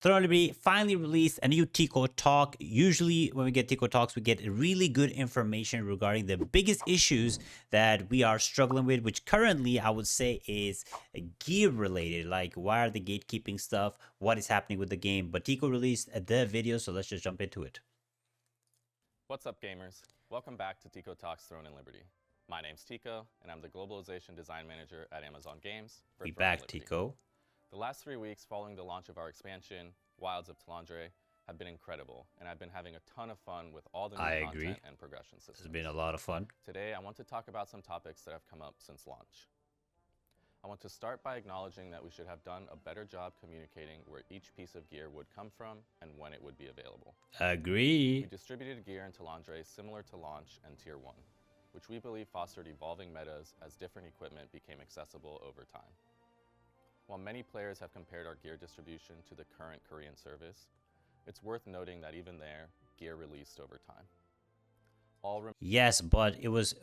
Talandre finally released a new Tico talk. Usually when we get Tico talks, we get really good information regarding the biggest issues that we are struggling with, which currently I would say is gear related. Like, why are the gatekeeping stuff? What is happening with the game? But Tico released the video, so let's just jump into it. What's up, gamers? Welcome back to Tico Talks Throne and Liberty. My name's Tico, and I'm the Globalization Design Manager at Amazon Games for Be Throne and back, Liberty. Tico. The last 3 weeks following the launch of our expansion, Wilds of Talandre, have been incredible, and I've been having a ton of fun with all the new content and progression systems. It's been a lot of fun. Today, I want to talk about some topics that have come up since launch. I want to start by acknowledging that we should have done a better job communicating where each piece of gear would come from and when it would be available. Agree. We distributed gear in Talandre similar to launch and Tier 1, which we believe fostered evolving metas as different equipment became accessible over time. While many players have compared our gear distribution to the current Korean service, it's worth noting that even there, gear released over time. Yes, but it was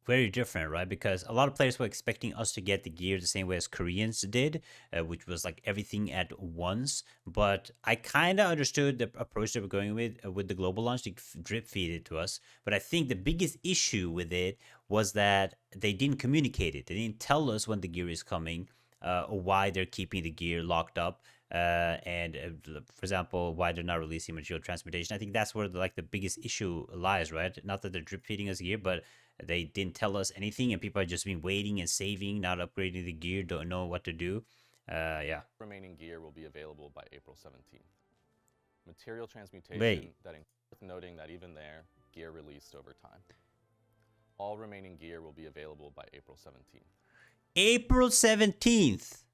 very different, right? Because a lot of players were expecting us to get the gear the same way as Koreans did, which was like everything at once. But I kind of understood the approach they were going with the global launch to drip feed it to us. But I think the biggest issue with it was that they didn't communicate it. They didn't tell us when the gear is coming, or why they're keeping the gear locked up. For example, why they're not releasing material transmutation. I think that's where the biggest issue lies, right? Not that they're drip feeding us gear, but they didn't tell us anything, and people have just been waiting and saving, not upgrading the gear, don't know what to do. Yeah. Remaining gear will be available by April 17th. Material transmutation that worth noting that even there, gear released over time. All remaining gear will be available by April 17th. April 17th.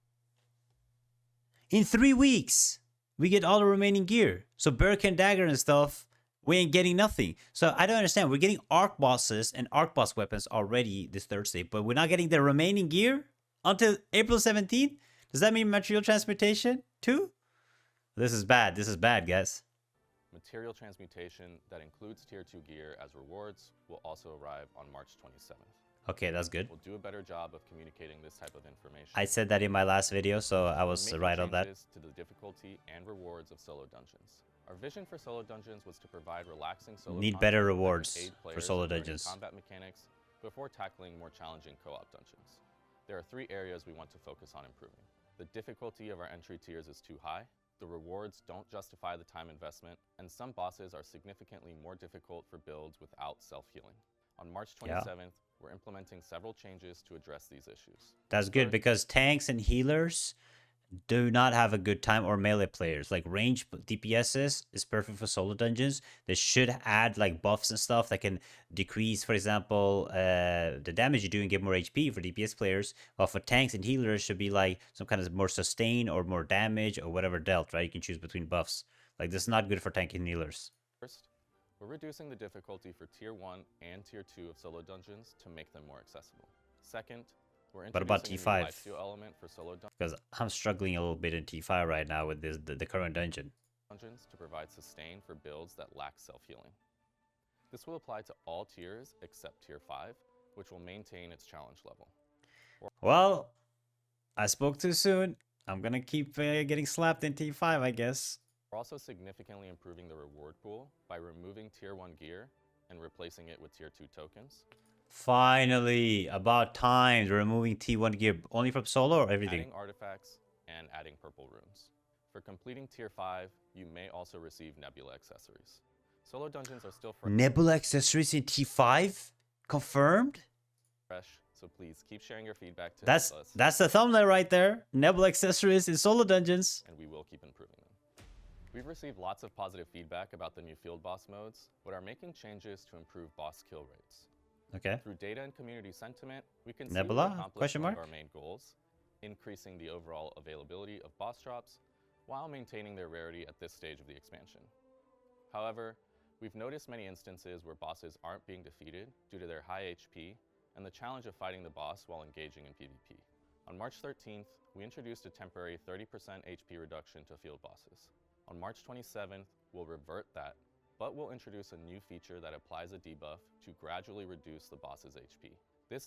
In 3 weeks, we get all the remaining gear. So Berk and Dagger and stuff, we ain't getting nothing. So I don't understand. We're getting arc bosses and arc boss weapons already this Thursday, but we're not getting the remaining gear until April 17th? Does that mean material transmutation too? This is bad. This is bad, guys. Material transmutation that includes Tier 2 gear as rewards will also arrive on March 27th. Okay, that's good. We'll do a better job of communicating this type of information. I said that in my last video, so I was right on that. To the difficulty and rewards of SoloDungeons. Our vision for SoloDungeons was to provide relaxing solo Need better rewards for SoloDungeons. Combat mechanics before tackling more challenging co-op dungeons. There are 3 areas we want to focus on improving. The difficulty of our entry tiers is too high, the rewards don't justify the time investment, and some bosses are significantly more difficult for builds without self-healing. On March 27th, we're implementing several changes to address these issues. That's good, because tanks and healers do not have a good time, or melee players. Like range DPSs is perfect for SoloDungeons. They should add like buffs and stuff that can decrease, for example, the damage you do and get more HP for DPS players. While for tanks and healers should be like some kind of more sustain or more damage or whatever dealt, right? You can choose between buffs. Like, this is not good for tank and healers. First, we're reducing the difficulty for Tier 1 and Tier 2 of SoloDungeons to make them more accessible. Second, we're introducing a new lifesteal element for SoloDungeons. Because I'm struggling a little bit in T5 right now with the current dungeon. To provide sustain for builds that lack self-healing. This will apply to all tiers except Tier 5, which will maintain its challenge level. Well, I spoke too soon. I'm gonna keep getting slapped in T5, I guess. We're also significantly improving the reward pool by removing Tier 1 gear and replacing it with Tier 2 tokens. Finally, about time. They're removing T1 gear only from solo or everything? Adding artifacts and adding purple runes. For completing Tier 5, you may also receive Nebula accessories. SoloDungeons are still fresh. Nebula accessories in T5? Confirmed? Fresh, so please keep sharing your feedback to us. That's the thumbnail right there. Nebula accessories in SoloDungeons. And we will keep improving them. We've received lots of positive feedback about the new field boss modes, but are making changes to improve boss kill rates. Okay. Through data and community sentiment, we can Nebula? accomplish one of our main goals, increasing the overall availability of boss drops while maintaining their rarity at this stage of the expansion. However, we've noticed many instances where bosses aren't being defeated due to their high HP and the challenge of fighting the boss while engaging in PvP. On March 13th, we introduced a temporary 30% HP reduction to field bosses. On March 27th, we'll revert that, but we'll introduce a new feature that applies a debuff to gradually reduce the boss's HP. This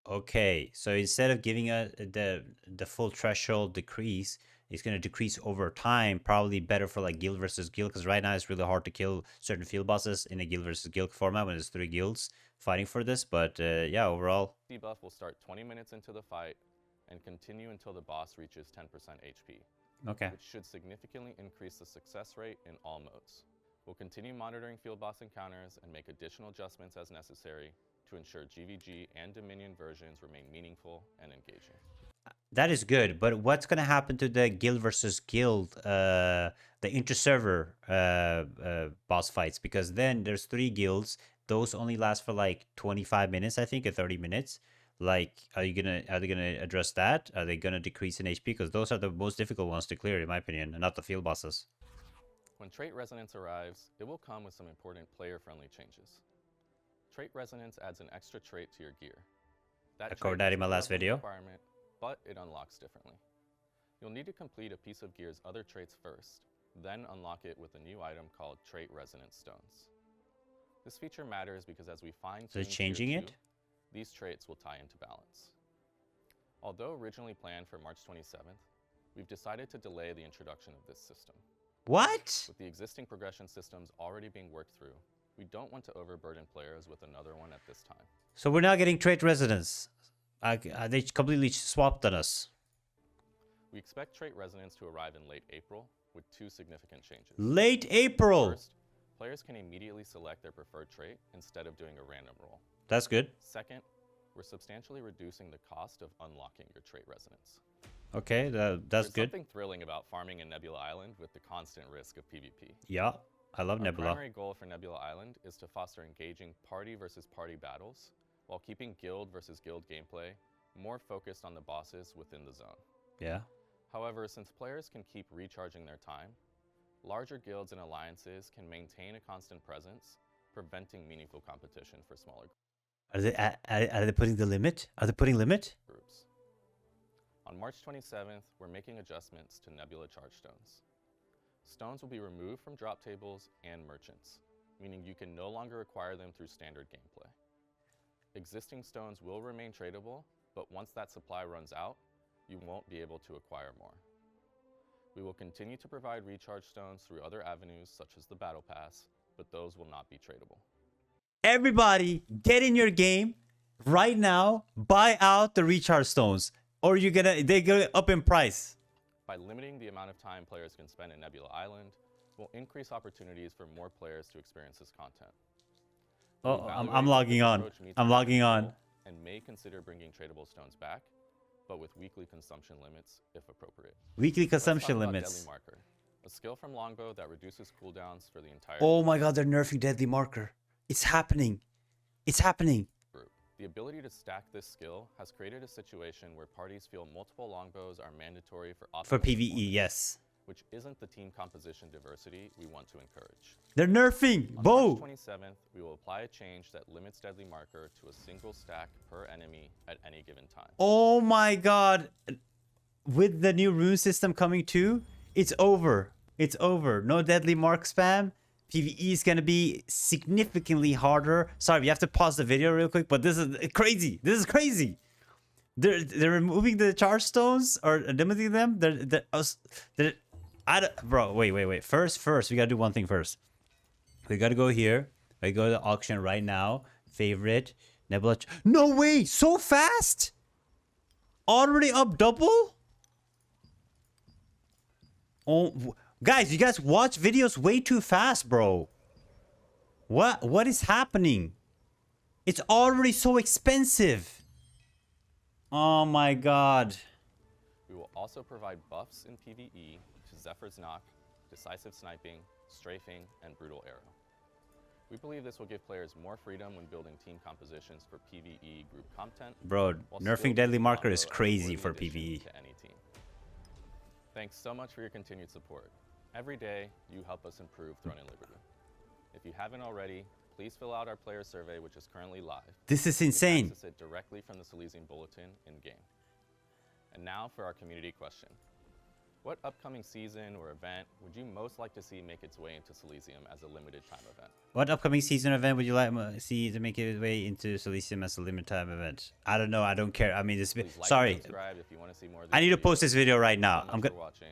Okay, so instead of giving the full threshold decrease, it's gonna decrease over time. Probably better for like guild versus guild, because right now it's really hard to kill certain field bosses in a guild versus guild format when there's 3 guilds fighting for this. But yeah, overall, Debuff will start 20 minutes into the fight and continue until the boss reaches 10% HP, okay. which should significantly increase the success rate in all modes. We'll continue monitoring field boss encounters and make additional adjustments as necessary to ensure GVG and Dominion versions remain meaningful and engaging. That is good, but what's gonna happen to the guild versus guild, the inter-server boss fights? Because then there's 3 guilds. Those only last for like 25 minutes, I think, or 30 minutes. Like, are they gonna address that? Are they gonna decrease in HP? Because those are the most difficult ones to clear, in my opinion, and not the field bosses. When Trait Resonance arrives, it will come with some important player-friendly changes. Trait Resonance adds an extra trait to your gear. I That covered trait that is in a my last prevalent video. requirement, but it unlocks differently. You'll need to complete a piece of gear's other traits first, then unlock it with a new item called Trait Resonance Stones. This feature matters because as we fine-tune So it's changing Tier 2, it? these traits will tie into balance. Although originally planned for March 27th, we've decided to delay the introduction of this system. What? With the existing progression systems already being worked through, we don't want to overburden players with another one at this time. So we're not getting trait residence. They completely swapped on us. We expect Trait Resonance to arrive in late April with 2 significant changes. Late April. First, players can immediately select their preferred trait instead of doing a random roll. That's good. Second, we're substantially reducing the cost of unlocking your Trait Resonance. Okay, that's There's good. something thrilling about farming in Nebula Island with the constant risk of PvP. Yeah, I love Our Nebula. primary goal for Nebula Island is to foster engaging party versus party battles while keeping guild versus guild gameplay more focused on the bosses within the zone. Yeah. However, since players can keep recharging their time, larger guilds and alliances can maintain a constant presence, preventing meaningful competition for smaller Are they putting the limit? Are they putting limit? groups. On March 27th, we're making adjustments to Nebula Charge Stones. Stones will be removed from drop tables and merchants, meaning you can no longer acquire them through standard gameplay. Existing stones will remain tradable, but once that supply runs out, you won't be able to acquire more. We will continue to provide recharge stones through other avenues such as the Battle Pass, but those will not be tradable. Everybody, get in your game right now. Buy out the recharge stones, or they're gonna up in price. By limiting the amount of time players can spend in Nebula Island, we'll increase opportunities for more players to experience this content. We'll Oh, evaluate I'm if logging this on. approach meets I'm our logging goal on. And may consider bringing tradable stones back, but with weekly consumption limits if appropriate. Weekly Let's talk consumption about limits. Deadly Marker, a skill from Longbow that reduces cooldowns for the entire Oh my god, they're nerfing Deadly Marker. It's happening. It's happening. group. The ability to stack this skill has created a situation where parties feel multiple longbows are mandatory for optimal For PvE, performance, yes. which isn't the team composition diversity we want to encourage. They're nerfing. On Bo. March 27th, we will apply a change that limits Deadly Marker to a single stack per enemy at any given time. Oh my god. With the new rune system coming too, it's over. It's over. No Deadly Mark spam. PvE is gonna be significantly harder. Sorry, we have to pause the video real quick, but this is crazy. This is crazy. They're removing the charge stones or limiting them. Bro, wait. First, we gotta do one thing first. We gotta go here. We go to the auction right now. Favorite Nebula. No way, so fast. Already up double. Oh, guys, you guys watch videos way too fast, bro. What is happening? It's already so expensive. Oh my god. We will also provide buffs in PvE to Zephyr's Knock, Decisive Sniping, Strafing, and Brutal Arrow. We believe this will give players more freedom when building team compositions for PvE group content. Bro, while still nerfing Deadly keeping Marker Longbow is as a crazy worthy for addition PvE. to any team. Thanks so much for your continued support. Every day, you help us improve Throne and Liberty. If you haven't already, please fill out our player survey, which is currently live. This is You can insane. access it directly from the Silesian Bulletin in-game. And now for our community question. What upcoming season or event would you most like to see make its way into Silesium as a limited time event? What upcoming season event would you like to see to make its way into Silesium as a limited time event? I don't know. I don't care. I mean, this. Please like Sorry. and subscribe if you want to see more of I these need to post videos. this video right now. Thank you I'm for gonna. watching.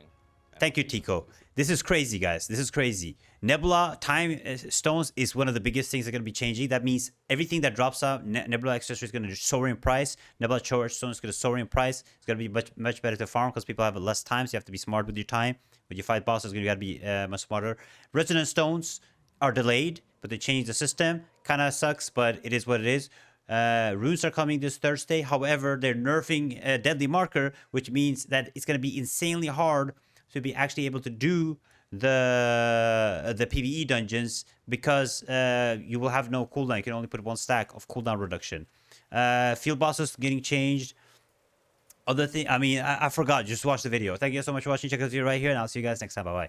and Thank you, I'll see Tico. soon. This is crazy, guys. This is crazy. Nebula time stones is one of the biggest things that are going to be changing. That means everything that drops out, Nebula accessory is going to soar in price. Nebula charge stone is going to soar in price. It's going to be much better to farm because people have less time. So you have to be smart with your time. When you fight bosses, you got to be much smarter. Resonant stones are delayed, but they changed the system. Kind of sucks, but it is what it is. Runes are coming this Thursday. However, they're nerfing Deadly Marker, which means that it's going to be insanely hard to be actually able to do the PvE dungeons because you will have no cooldown. You can only put one stack of cooldown reduction. Field bosses getting changed. Other thing, I mean, I forgot. Just watch the video. Thank you so much for watching. Check out the video right here, and I'll see you guys next time. Bye bye.